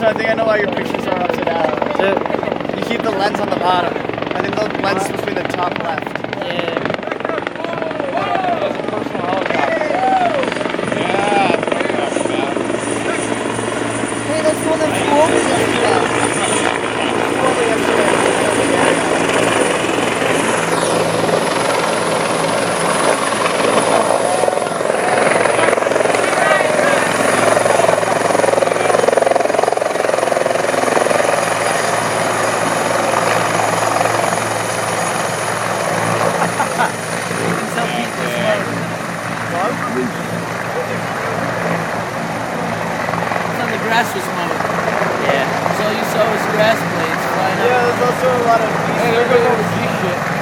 So I think I know why your pictures are upside down. You keep the lens on the bottom. I think the lens is supposed to be the top left. Yeah. That's a personal helicopter. Hey, that's the one that flew over yesterday. Flew over yesterday. The grass was mowed. Yeah. So all you saw was grass blades flying up. Yeah, there's also a lot of... Hey, there goes all the G shit.